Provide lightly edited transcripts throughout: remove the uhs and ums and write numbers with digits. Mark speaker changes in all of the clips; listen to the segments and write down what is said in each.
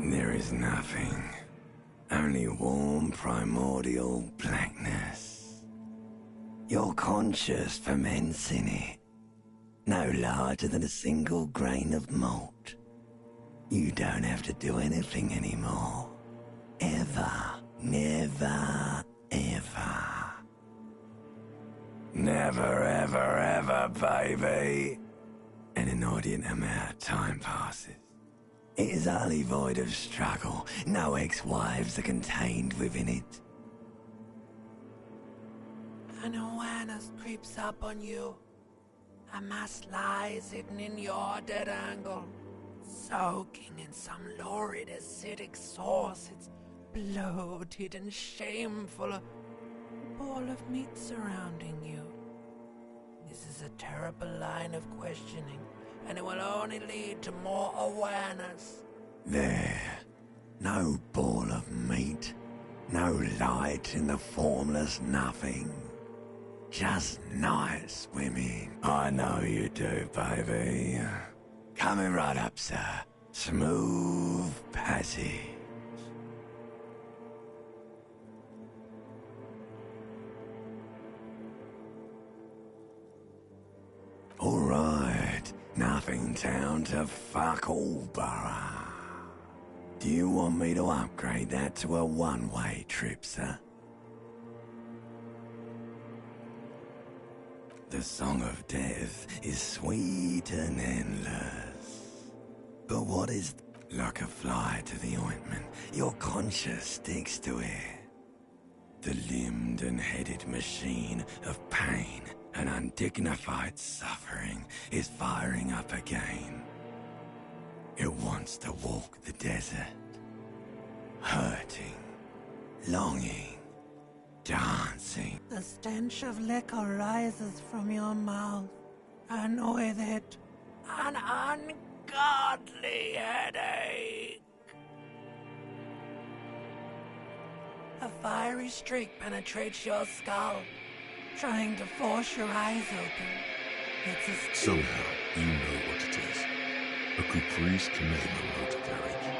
Speaker 1: There is nothing. Only warm primordial blackness. Your conscious ferments in it. No larger than a single grain of malt. You don't have to do anything anymore. Ever. Never, ever. Never, ever, ever, baby. An inordinate amount of time passes. It is utterly void of struggle. No ex-wives are contained within it.
Speaker 2: An awareness creeps up on you. A mass lies hidden in your dead angle, soaking in some lurid acidic sauce. It's bloated and shameful, a ball of meat surrounding you. This is a terrible line of questioning, and it will only lead to more awareness.
Speaker 1: There. No ball of meat. No light in the formless nothing. Just nice women. I know you do, baby. Coming right up, sir. Smooth passage. Alright, nothing town to fuck all borough. Do you want me to upgrade that to a one-way trip, sir? The song of death is sweet and endless. But what is like a fly to the ointment? Your conscience sticks to it. The limbed and headed machine of pain and undignified suffering is firing up again. It wants to walk the desert, hurting, longing, dancing.
Speaker 2: The stench of liquor rises from your mouth, and with it, an ungodly headache. A fiery streak penetrates your skull, trying to force your eyes open. It's a
Speaker 3: Somehow, you know what it is. A Caprice Canadian motor carriage.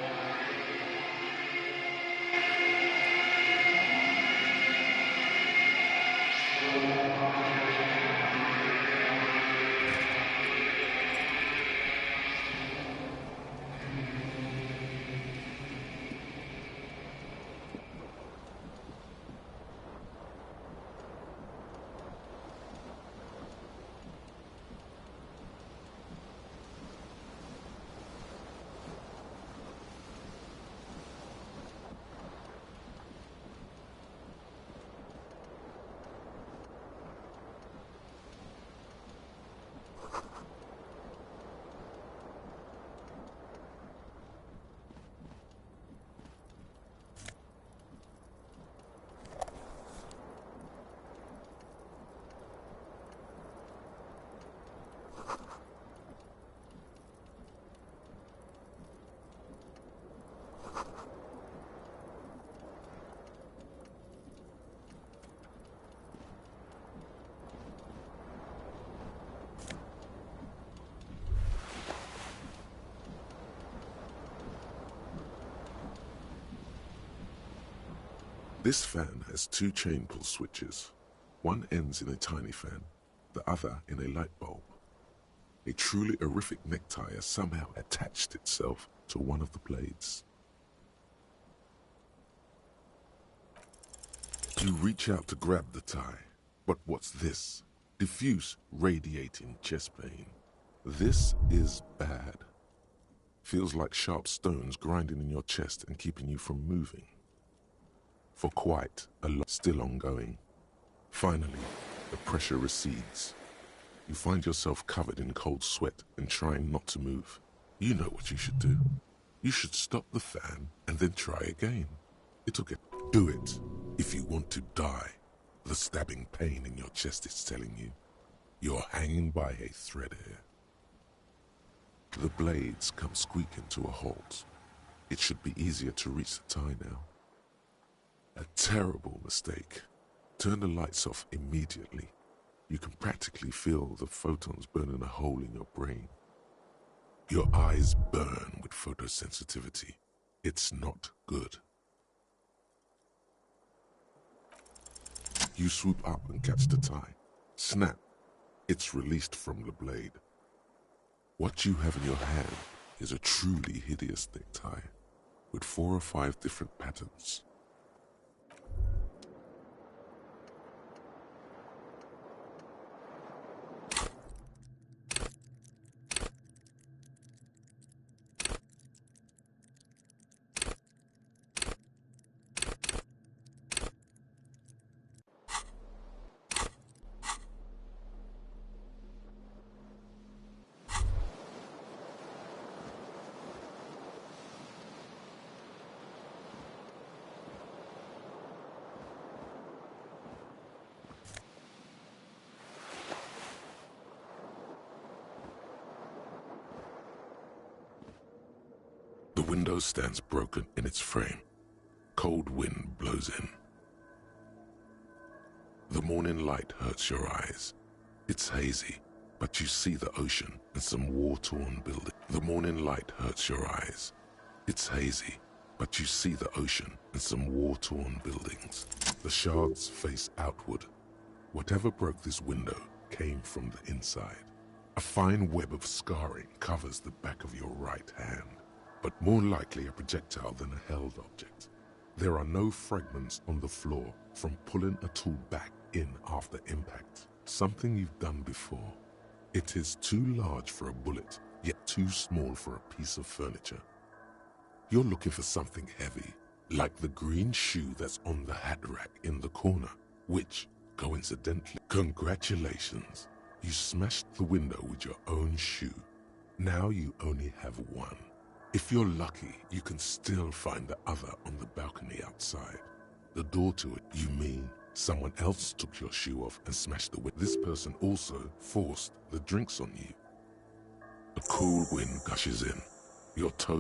Speaker 3: This fan has two chain pull switches. One ends in a tiny fan, the other in a light bulb. A truly horrific necktie has somehow attached itself to one of the blades. You reach out to grab the tie, but what's this? Diffuse, radiating chest pain. This is bad. Feels like sharp stones grinding in your chest and keeping you from moving. For quite a lot, still ongoing. Finally, the pressure recedes. You find yourself covered in cold sweat and trying not to move. You know what you should do. You should stop the fan and then try again. It'll get... Do it if you want to die. The stabbing pain in your chest is telling you. You're hanging by a thread here. The blades come squeaking to a halt. It should be easier to reach the tie now. A terrible mistake. Turn the lights off immediately. You can practically feel the photons burning a hole in your brain. Your eyes burn with photosensitivity. It's not good. You swoop up and catch the tie. Snap. It's released from the blade. What you have in your hand is a truly hideous thick tie, with 4 or 5 different patterns. The window stands broken in its frame. Cold wind blows in. The morning light hurts your eyes. It's hazy, but you see the ocean and some war-torn building. The morning light hurts your eyes. It's hazy, but you see the ocean and some war-torn buildings. The shards face outward. Whatever broke this window came from the inside. A fine web of scarring covers the back of your right hand, but more likely a projectile than a held object. There are no fragments on the floor from pulling a tool back in after impact, something you've done before. It is too large for a bullet, yet too small for a piece of furniture. You're looking for something heavy, like the green shoe that's on the hat rack in the corner, which, coincidentally, congratulations, you smashed the window with your own shoe. Now you only have one. If you're lucky, you can still find the other on the balcony outside. The door to it, you mean someone else took your shoe off and smashed the window. This person also forced the drinks on you. A cool wind gushes in. Your toe.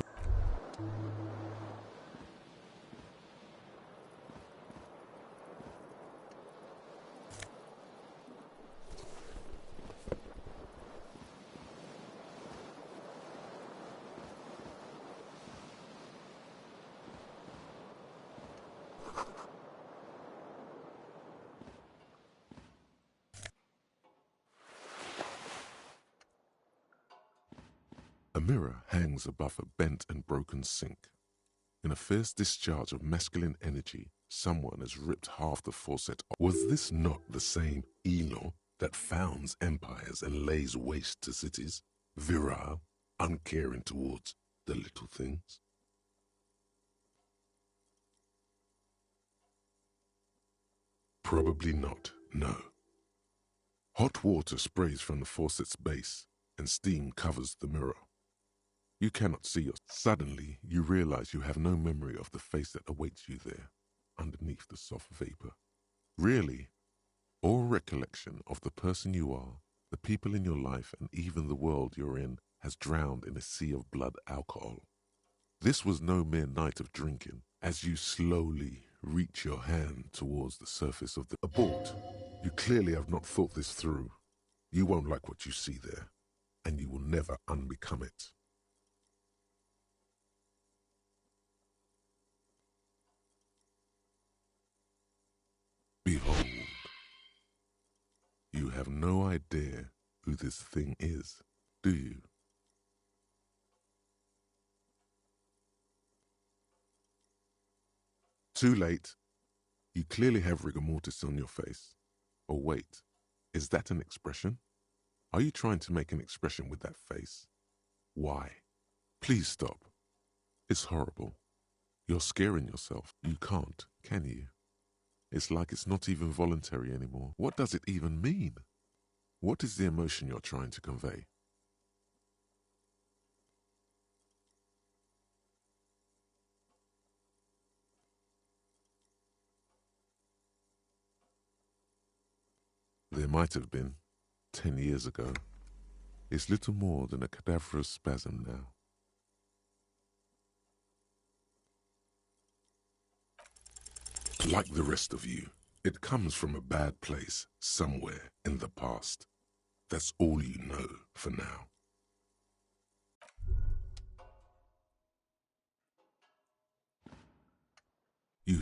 Speaker 3: A mirror hangs above a bent and broken sink. In a fierce discharge of masculine energy, someone has ripped half the faucet off. Was this not the same Elo that founds empires and lays waste to cities? Virile, uncaring towards the little things? Probably not, no. Hot water sprays from the faucet's base, and steam covers the mirror. You cannot see yourself. Suddenly, you realize you have no memory of the face that awaits you there, underneath the soft vapor. Really, all recollection of the person you are, the people in your life, and even the world you're in has drowned in a sea of blood alcohol. This was no mere night of drinking. As you slowly reach your hand towards the surface of the abort, you clearly have not thought this through. You won't like what you see there, and you will never unbecome it. Behold, you have no idea who this thing is, do you? Too late. You clearly have rigor mortis on your face. Or wait, is that an expression? Are you trying to make an expression with that face? Why? Please stop. It's horrible. You're scaring yourself. You can't, can you? It's like it's not even voluntary anymore. What does it even mean? What is the emotion you're trying to convey? There might have been, 10 years ago. It's little more than a cadaverous spasm now. Like the rest of you, it comes from a bad place somewhere in the past. That's all you know for now.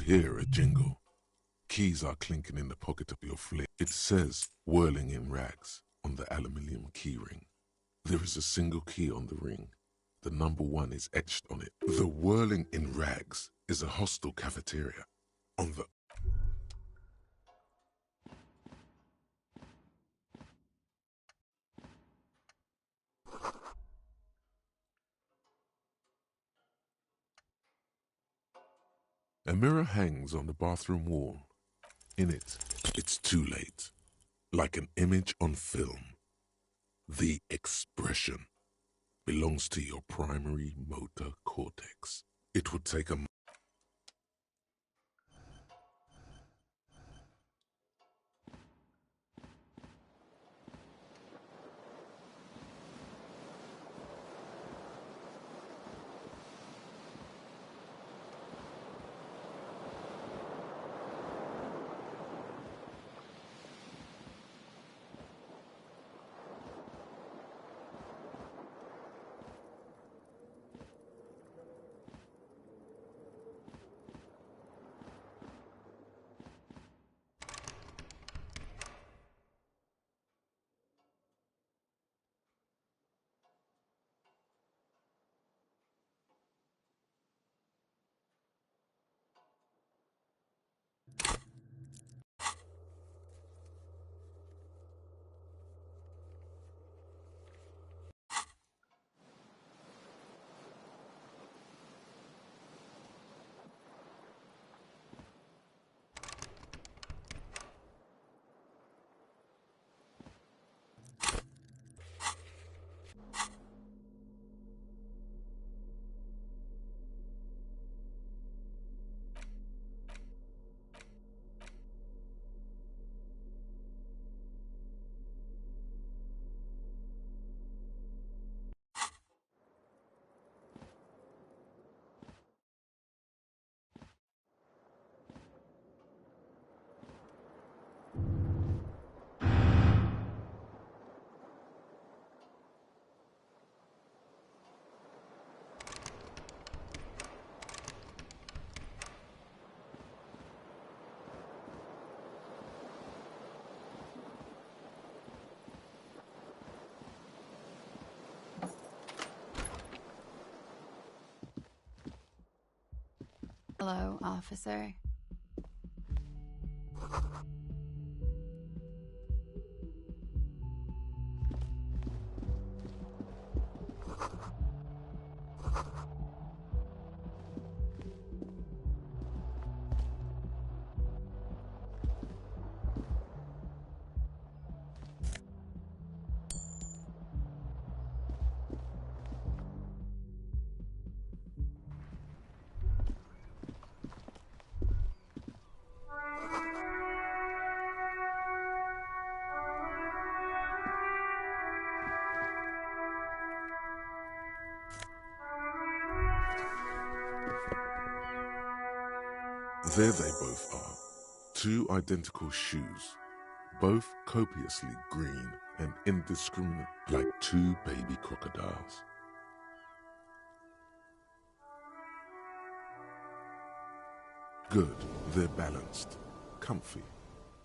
Speaker 3: hear a jingle. Keys are clinking in the pocket of your flick. It says, whirling in rags, on the aluminium keyring. There is a single key on the ring. The number 1 is etched on it. The whirling in rags is a hostel cafeteria. On the... A mirror hangs on the bathroom wall. In it, it's too late. Like an image on film. The expression belongs to your primary motor cortex. It would take a...
Speaker 4: Hello, officer.
Speaker 3: There they both are. 2 identical shoes. Both copiously green and indiscriminate like 2 baby crocodiles. Good, they're balanced, comfy.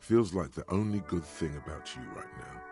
Speaker 3: Feels like the only good thing about you right now.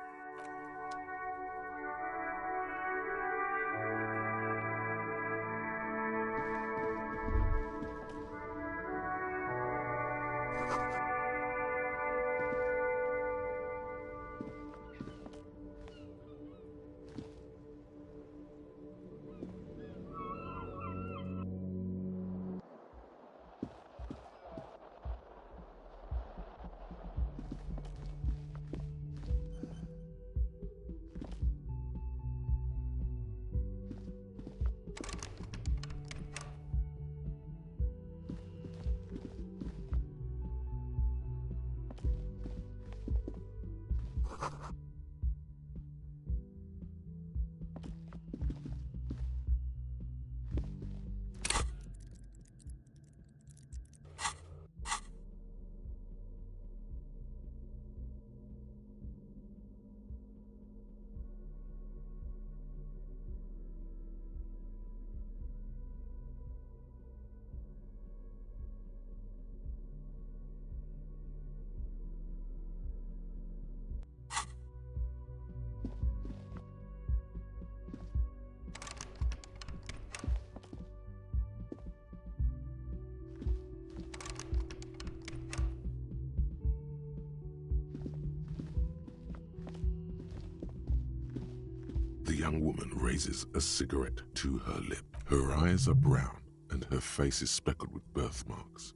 Speaker 3: young woman raises a cigarette to her lip. Her eyes are brown and her face is speckled with birthmarks.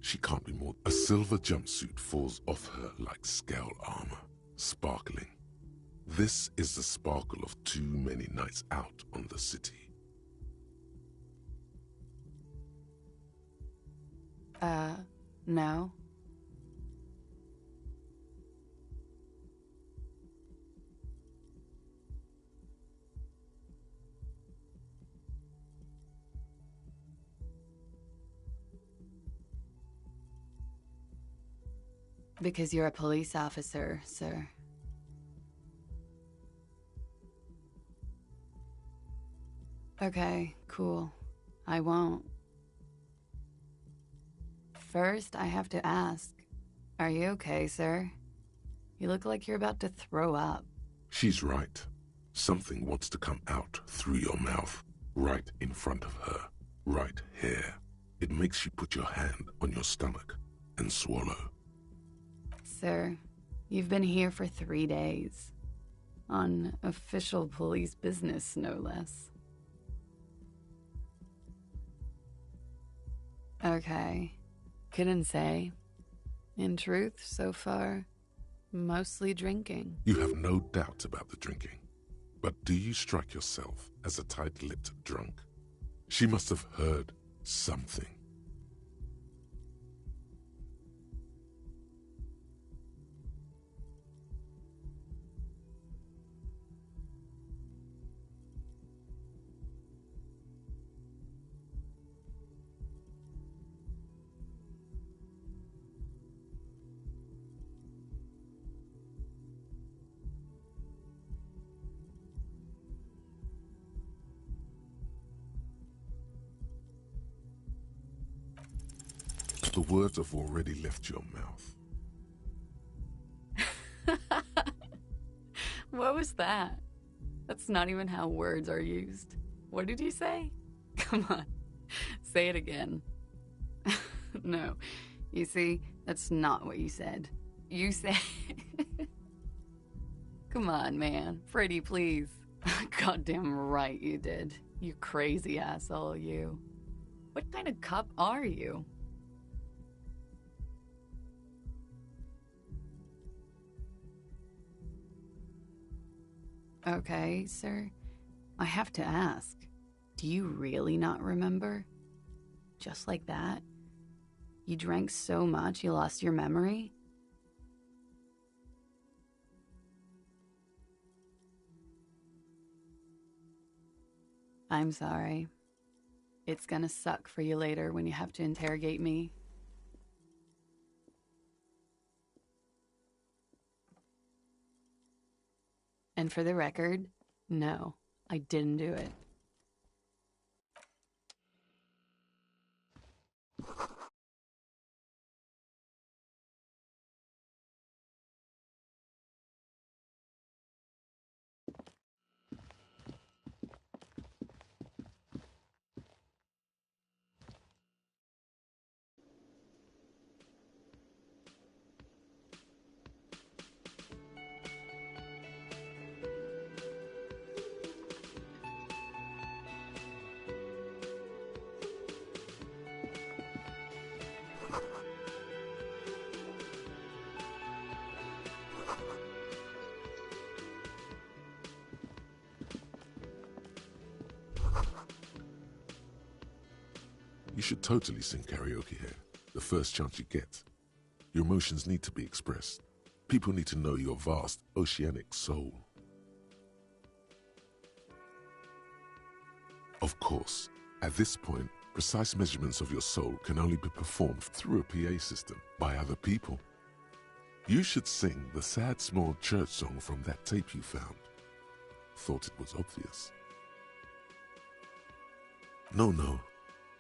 Speaker 3: She can't be more. A silver jumpsuit falls off her like scale armor, sparkling. This is the sparkle of too many nights out on the city.
Speaker 4: No. Because you're a police officer, sir. Okay, cool. I won't. First, I have to ask, are you okay, sir? You look like you're about to throw up.
Speaker 3: She's right. Something wants to come out through your mouth, right in front of her, right here. It makes you put your hand on your stomach and swallow.
Speaker 4: Sir, you've been here for 3 days. On official police business, no less. Okay. Couldn't say. In truth, so far, mostly drinking.
Speaker 3: You have no doubt about the drinking. But do you strike yourself as a tight-lipped drunk? She must have heard something. The words have already left your mouth.
Speaker 4: What was that? That's not even how words are used. What did you say? Come on, say it again. No, you see, that's not what you said. You said... Come on, man. Pretty, please. Goddamn right you did. You crazy asshole, you. What kind of cop are you? Okay, sir. I have to ask. Do you really not remember? Just like that? You drank so much you lost your memory? I'm sorry. It's gonna suck for you later when you have to interrogate me. And for the record, no, I didn't do it.
Speaker 3: You should totally sing karaoke here, the first chance you get. Your emotions need to be expressed. People need to know your vast, oceanic soul. Of course, at this point, precise measurements of your soul can only be performed through a PA system by other people. You should sing the sad small church song from that tape you found. Thought it was obvious. No,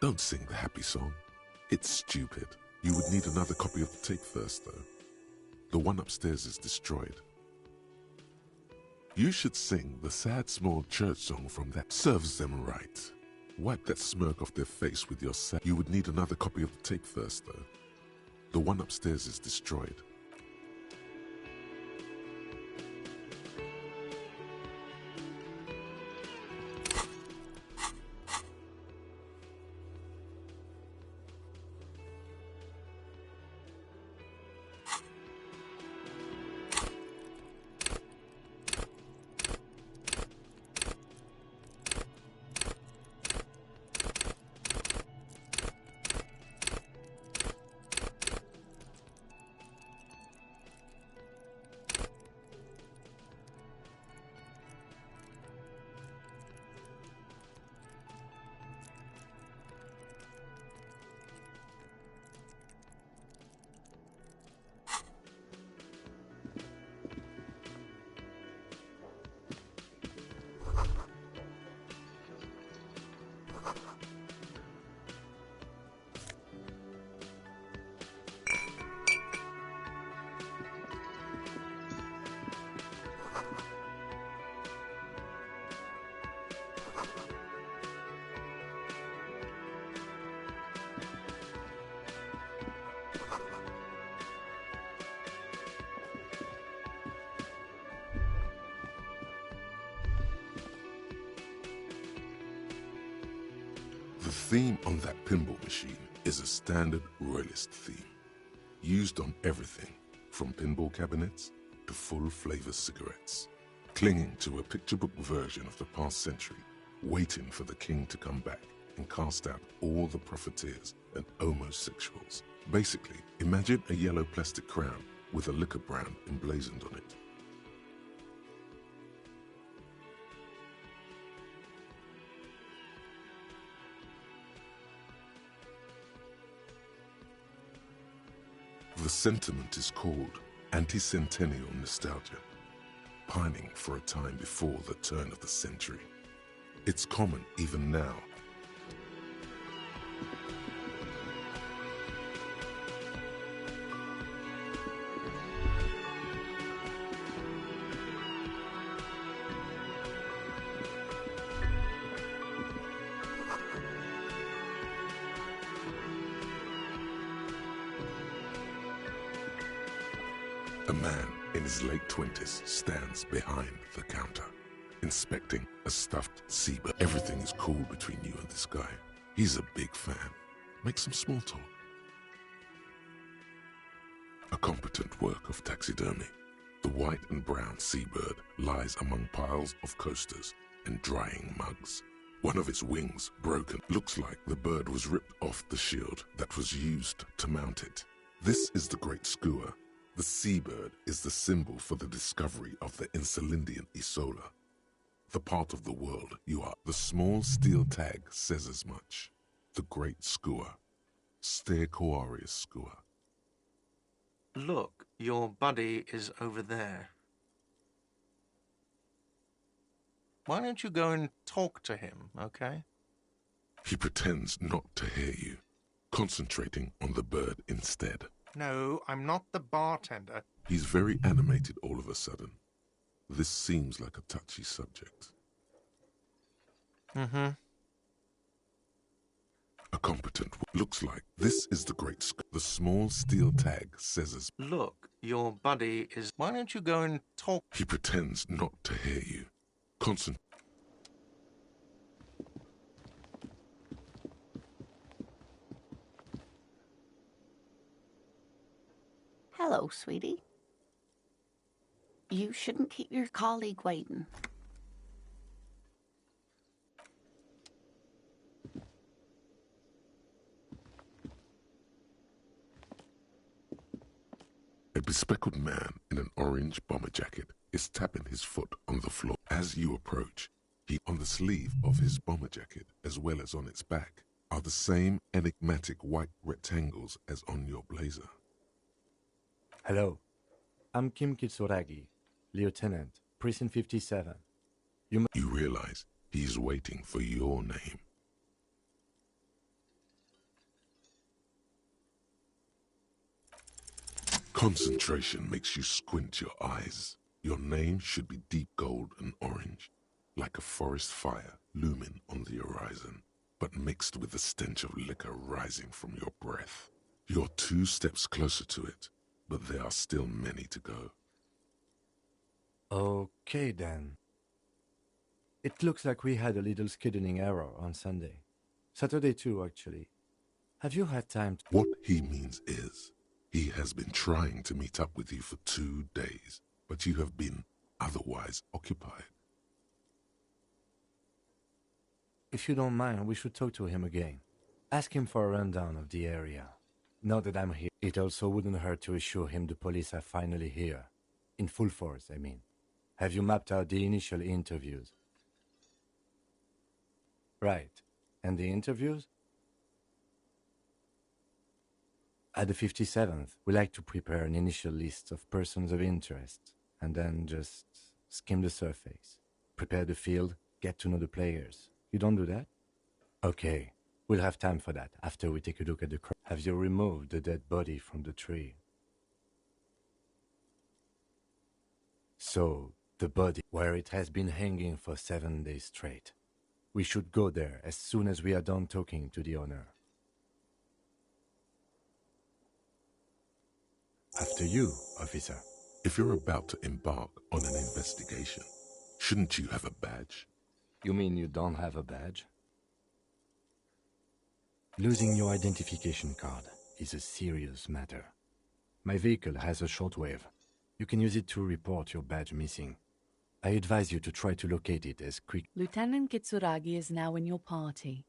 Speaker 3: don't sing the happy song. It's stupid. You would need another copy of the tape first, though. The one upstairs is destroyed. You should sing the sad small church song from that. Serves them right. Wipe that smirk off their face with your sad. You would need another copy of the tape first, though. The one upstairs is destroyed. The theme on that pinball machine is a standard royalist theme, used on everything from pinball cabinets to full-flavor cigarettes, clinging to a picture book version of the past century, waiting for the king to come back and cast out all the profiteers and homosexuals. Basically, imagine a yellow plastic crown with a liquor brand emblazoned on it. The sentiment is called anti-centennial nostalgia, pining for a time before the turn of the century. It's common even now. A man in his late 20s stands behind the counter, inspecting a stuffed seabird. Everything is cool between you and this guy. He's a big fan. Make some small talk. A competent work of taxidermy. The white and brown seabird lies among piles of coasters and drying mugs. One of its wings broken. Looks like the bird was ripped off the shield that was used to mount it. This is the great skua. The seabird is the symbol for the discovery of the Insulindian Isola, the part of the world you are. The small steel tag says as much. The great skua, Stegosaurus skua.
Speaker 5: Look, your buddy is over there. Why don't you go and talk to him, okay?
Speaker 3: He pretends not to hear you, concentrating on the bird instead.
Speaker 5: No, I'm not the bartender.
Speaker 3: He's very animated all of a sudden. This seems like a touchy subject.
Speaker 5: Mm-hmm.
Speaker 3: A competent looks like this is the great the small steel tag says as
Speaker 5: Look, your buddy is. Why don't you go and talk?
Speaker 3: He pretends not to hear you.
Speaker 6: Hello, sweetie. You shouldn't keep your colleague waiting.
Speaker 3: A bespectacled man in an orange bomber jacket is tapping his foot on the floor. As you approach, he on the sleeve of his bomber jacket, as well as on its back, are the same enigmatic white rectangles as on your blazer.
Speaker 7: Hello, I'm Kim Kitsuragi, Lieutenant, Precinct 57.
Speaker 3: You realize he's waiting for your name. Concentration makes you squint your eyes. Your name should be deep gold and orange, like a forest fire looming on the horizon, but mixed with the stench of liquor rising from your breath. You're 2 steps closer to it, but there are still many to go.
Speaker 7: Okay then. It looks like we had a little scheduling error on Sunday. Saturday too, actually. Have you had time to...
Speaker 3: What he means is, he has been trying to meet up with you for 2 days, but you have been otherwise occupied.
Speaker 7: If you don't mind, we should talk to him again. Ask him for a rundown of the area. Now that I'm here, it also wouldn't hurt to assure him the police are finally here. In full force, I mean. Have you mapped out the initial interviews? Right. And the interviews? At the 57th, we like to prepare an initial list of persons of interest, and then just skim the surface. Prepare the field, get to know the players. You don't do that? Okay. We'll have time for that after we take a look at the crowd. Have you removed the dead body from the tree? So, the body where it has been hanging for 7 days straight. We should go there as soon as we are done talking to the owner. After you, officer.
Speaker 3: If you're about to embark on an investigation, shouldn't you have a badge?
Speaker 7: You mean you don't have a badge? Losing your identification card is a serious matter. My vehicle has a shortwave. You can use it to report your badge missing. I advise you to try to locate it as quick.
Speaker 8: Lieutenant Kitsuragi is now in your party.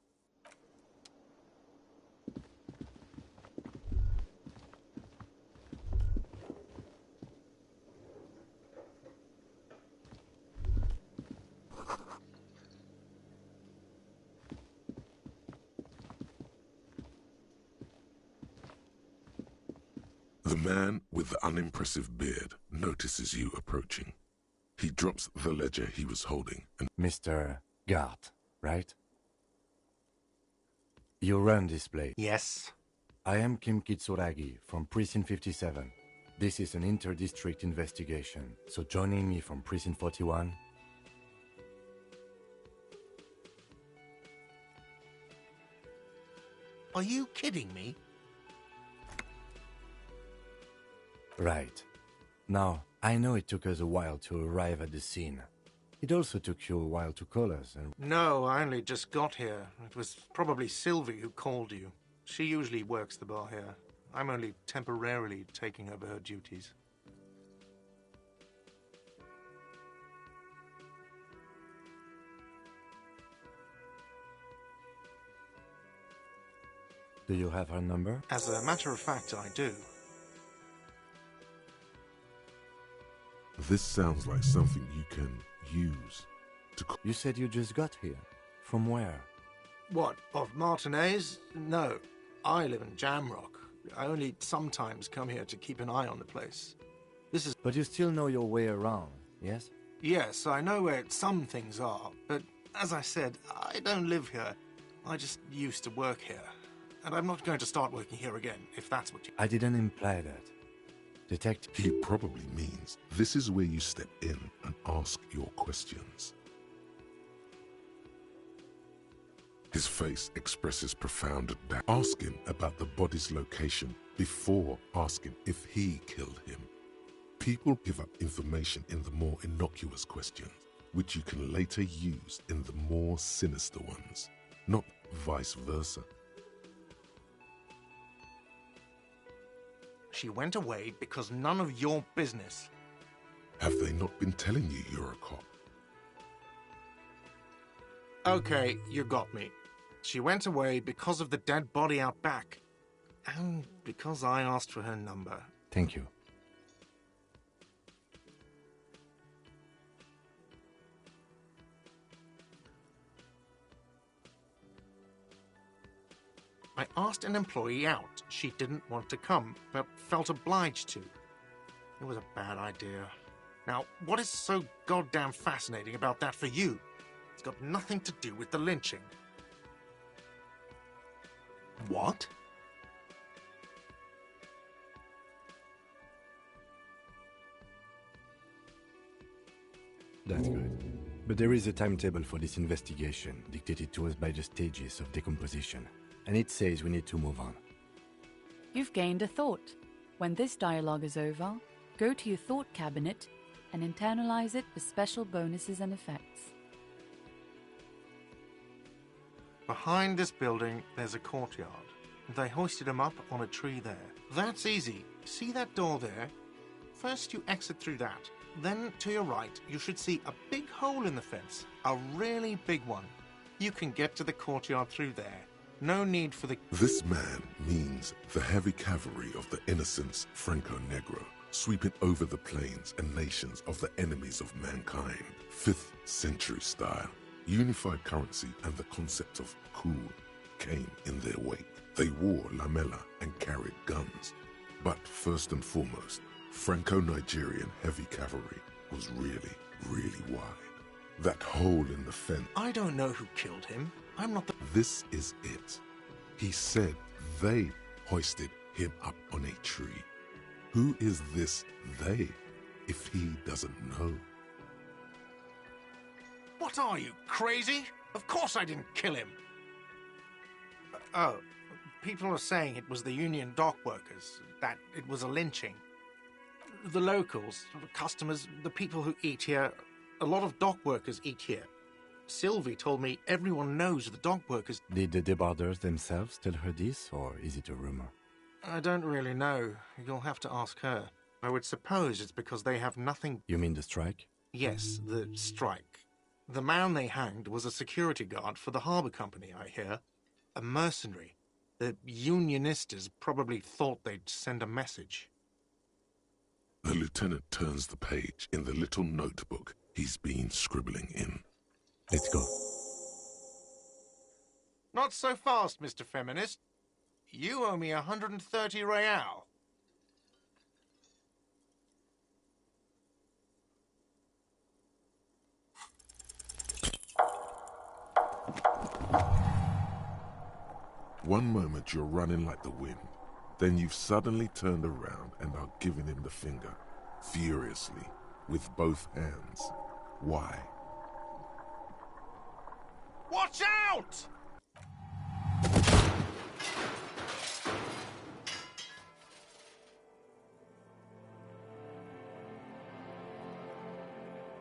Speaker 3: The man with the unimpressive beard notices you approaching. He drops the ledger he was holding and...
Speaker 7: Mr. Gart, right? You run this place.
Speaker 5: Yes.
Speaker 7: I am Kim Kitsuragi from Precinct 57. This is an inter-district investigation, so joining me from Precinct 41...
Speaker 5: Are you kidding me?
Speaker 7: Right. Now, I know it took us a while to arrive at the scene. It also took you a while to call us, and...
Speaker 5: No, I only just got here. It was probably Sylvie who called you. She usually works the bar here. I'm only temporarily taking over her duties.
Speaker 7: Do you have her number?
Speaker 5: As a matter of fact, I do.
Speaker 3: This sounds like something you can use to...
Speaker 7: You said you just got here. From where?
Speaker 5: What, of Martinez? No, I live in Jamrock. I only sometimes come here to keep an eye on the place. This is...
Speaker 7: But you still know your way around, yes?
Speaker 5: Yes, I know where some things are, but as I said, I don't live here. I just used to work here. And I'm not going to start working here again, if that's what you...
Speaker 7: I didn't imply that. Detective...
Speaker 3: He probably means this is where you step in and ask your questions. His face expresses profound doubt. Ask him about the body's location before asking if he killed him. People give up information in the more innocuous questions, which you can later use in the more sinister ones, not vice versa.
Speaker 5: She went away because none of your business.
Speaker 3: Have they not been telling you you're a cop?
Speaker 5: Okay, you got me. She went away because of the dead body out back. And because I asked for her number.
Speaker 7: Thank you.
Speaker 5: I asked an employee out. She didn't want to come, but felt obliged to. It was a bad idea. Now, what is so goddamn fascinating about that for you? It's got nothing to do with the lynching. What?
Speaker 7: That's good. But there is a timetable for this investigation, dictated to us by the stages of decomposition. And it says we need to move on.
Speaker 8: You've gained a thought. When this dialogue is over, go to your thought cabinet and internalize it for special bonuses and effects.
Speaker 5: Behind this building, there's a courtyard. They hoisted him up on a tree there. That's easy. See that door there? First you exit through that. Then, to your right, you should see a big hole in the fence. A really big one. You can get to the courtyard through there. No need for the...
Speaker 3: This man means the heavy cavalry of the innocents Franco Negro, sweeping over the plains and nations of the enemies of mankind. 5th century style. Unified currency and the concept of cool came in their wake. They wore lamella and carried guns. But first and foremost, Franco-Nigerian heavy cavalry was really, really wide. That hole in the fence...
Speaker 5: I don't know who killed him. I'm not the...
Speaker 3: This is it. He said they hoisted him up on a tree. Who is this they, if he doesn't know?
Speaker 5: What are you, crazy? Of course I didn't kill him! Oh, people are saying it was the union dock workers, that it was a lynching. The locals, the customers, the people who eat here, a lot of dock workers eat here. Sylvie told me everyone knows the dock workers.
Speaker 7: Did the deboarders themselves tell her this, or is it a rumor?
Speaker 5: I don't really know. You'll have to ask her. I would suppose it's because they have nothing...
Speaker 7: You mean the strike?
Speaker 5: Yes, the strike. The man they hanged was a security guard for the harbour company, I hear. A mercenary. The unionistas probably thought they'd send a message.
Speaker 3: The lieutenant turns the page in the little notebook he's been scribbling in.
Speaker 7: Let's go.
Speaker 5: Not so fast, Mr. Feminist. You owe me 130 real.
Speaker 3: One moment you're running like the wind. Then you've suddenly turned around and are giving him the finger, furiously, with both hands. Why?
Speaker 5: Watch out!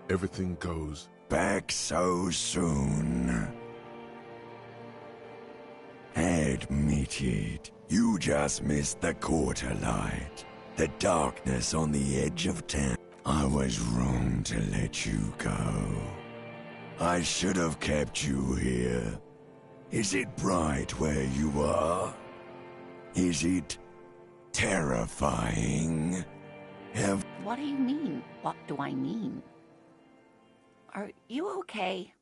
Speaker 3: Everything goes
Speaker 1: Back so soon. Admit it, you just missed the quarter light. The darkness on the edge of town. I was wrong to let you go. I should have kept you here. Is it bright where you are? Is it terrifying?
Speaker 6: What do you mean? What do I mean? Are you okay?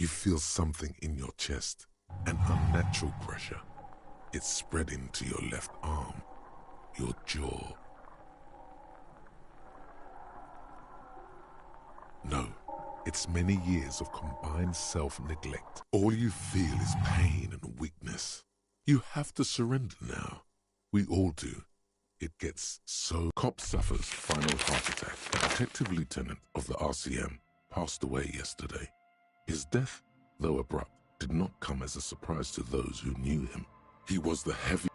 Speaker 3: You feel something in your chest, an unnatural pressure. It's spreading to your left arm, your jaw. No, it's many years of combined self-neglect. All you feel is pain and weakness. You have to surrender now. We all do. It gets so... Cop suffers final heart attack. A detective lieutenant of the RCM passed away yesterday. His death, though abrupt, did not come as a surprise to those who knew him. He was the heavy